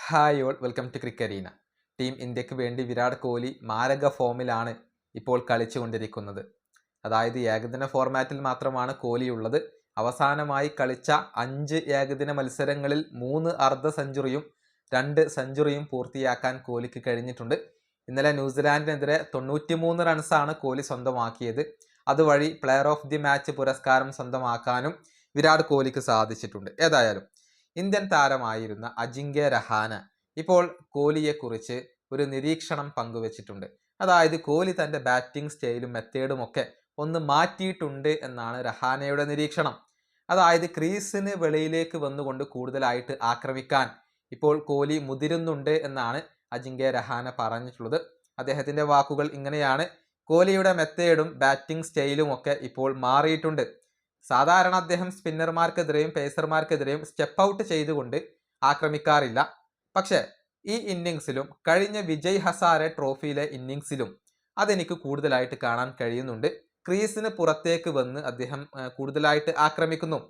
Hi all welcome to Cricarena. Team ഇന്ത്യക്ക് വേണ്ടി വിരാട് കോഹ്ലി മാരക ഫോമിലാണ് ഇപ്പോൾ കളിച്ചുകൊണ്ടിരിക്കുന്നത്. അതായത് ഏകദിന ഫോർമാറ്റിൽ മാത്രമാണ് കോഹ്ലി ഉള്ളത്. അവസാനമായി കളിച്ച 5 ഏകദിന മത്സരങ്ങളിൽ 3 അർദ്ധ സെഞ്ചുറിയും 2 സെഞ്ചുറിയും പൂർത്തിയാക്കാൻ കോഹ്ലിക്ക് കഴിഞ്ഞിട്ടുണ്ട്. ഇന്നലെ ന്യൂസിലാൻഡിനെതിരെ 93 റൺസാണ് കോഹ്ലി സ്വന്തമാക്കിയത്. അതുവഴി പ്ലെയർ ഓഫ് ദി മാച്ച് പുരസ്കാരം സ്വന്തമാക്കാനും വിരാട് കോഹ്ലിക്ക് സാധിച്ചിട്ടുണ്ട്. ഏതായാലും ഇന്ത്യൻ താരമായിരുന്ന അജിങ്ക്യ രഹാന ഇപ്പോൾ കോഹ്ലിയെക്കുറിച്ച് ഒരു നിരീക്ഷണം പങ്കുവച്ചിട്ടുണ്ട്. അതായത് കോഹ്ലി തൻ്റെ ബാറ്റിംഗ് സ്റ്റൈലും മെത്തേഡും ഒക്കെ ഒന്ന് മാറ്റിയിട്ടുണ്ട് എന്നാണ് രഹാനയുടെ നിരീക്ഷണം. അതായത് ക്രീസിന് വെളിയിലേക്ക് വന്നുകൊണ്ട് കൂടുതലായിട്ട് ആക്രമിക്കാൻ ഇപ്പോൾ കോഹ്ലി മുതിരുന്നുണ്ട് എന്നാണ് അജിങ്ക്യ രഹാന പറഞ്ഞിട്ടുള്ളത്. അദ്ദേഹത്തിൻ്റെ വാക്കുകൾ ഇങ്ങനെയാണ്: കോഹ്ലിയുടെ മെത്തേഡും ബാറ്റിംഗ് സ്റ്റൈലും ഒക്കെ ഇപ്പോൾ മാറിയിട്ടുണ്ട്. സാധാരണ അദ്ദേഹം സ്പിന്നർമാർക്കെതിരെയും പേസർമാർക്കെതിരെയും സ്റ്റെപ്പ് ഔട്ട് ചെയ്തുകൊണ്ട് ആക്രമിക്കാറില്ല. പക്ഷേ ഈ ഇന്നിങ്സിലും കഴിഞ്ഞ വിജയ് ഹസാരെ ട്രോഫിയിലെ ഇന്നിങ്സിലും അതെനിക്ക് കൂടുതലായിട്ട് കാണാൻ കഴിയുന്നുണ്ട്. ക്രീസിന് പുറത്തേക്ക് വന്ന് അദ്ദേഹം കൂടുതലായിട്ട് ആക്രമിക്കുന്നു.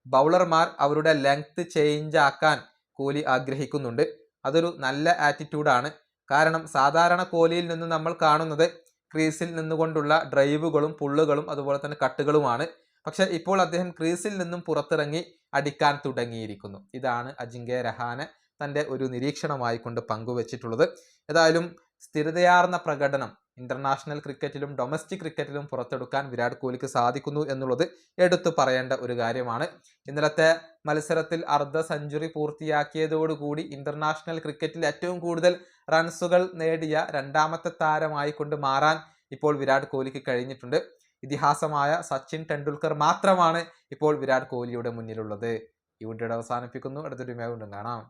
ബൗളർമാർ അവരുടെ ലെങ്ത് ചേഞ്ച് ആക്കാൻ കോഹ്ലി ആഗ്രഹിക്കുന്നുണ്ട്. അതൊരു നല്ല ആറ്റിറ്റ്യൂഡാണ്. കാരണം സാധാരണ കോഹ്ലിയിൽ നിന്ന് നമ്മൾ കാണുന്നത് ക്രീസിൽ നിന്നുകൊണ്ടുള്ള ഡ്രൈവുകളും പുള്ളുകളും അതുപോലെ തന്നെ കട്ടുകളുമാണ്. പക്ഷെ ഇപ്പോൾ അദ്ദേഹം ക്രീസിൽ നിന്നും പുറത്തിറങ്ങി അടിക്കാൻ തുടങ്ങിയിരിക്കുന്നു. ഇതാണ് അജിങ്ക്യ രഹാന തൻ്റെ ഒരു നിരീക്ഷണമായി കൊണ്ട് പങ്കുവച്ചിട്ടുള്ളത്. ഏതായാലും സ്ഥിരതയാർന്ന പ്രകടനം ഇന്റർനാഷണൽ ക്രിക്കറ്റിലും ഡൊമസ്റ്റിക് ക്രിക്കറ്റിലും പുറത്തെടുക്കാൻ വിരാട് കോഹ്ലിക്ക് സാധിക്കുന്നു എന്നുള്ളത് എടുത്തു പറയേണ്ട ഒരു കാര്യമാണ്. ഇന്നലത്തെ മത്സരത്തിൽ അർദ്ധ സെഞ്ചുറി പൂർത്തിയാക്കിയതോടുകൂടി ഇന്റർനാഷണൽ ക്രിക്കറ്റിൽ ഏറ്റവും കൂടുതൽ റൺസുകൾ നേടിയ രണ്ടാമത്തെ താരമായി കൊണ്ട് മാറാൻ ഇപ്പോൾ വിരാട് കോഹ്ലിക്ക് കഴിഞ്ഞിട്ടുണ്ട്. ഇതിഹാസമായ സച്ചിൻ ടെണ്ടുൽക്കർ മാത്രമാണ് ഇപ്പോൾ വിരാട് കോഹ്ലിയുടെ മുന്നിലുള്ളത്. ഈ വീഡിയോ അവസാനിപ്പിക്കുന്നു. അടുത്തൊരു വീണ്ടും കാണാം.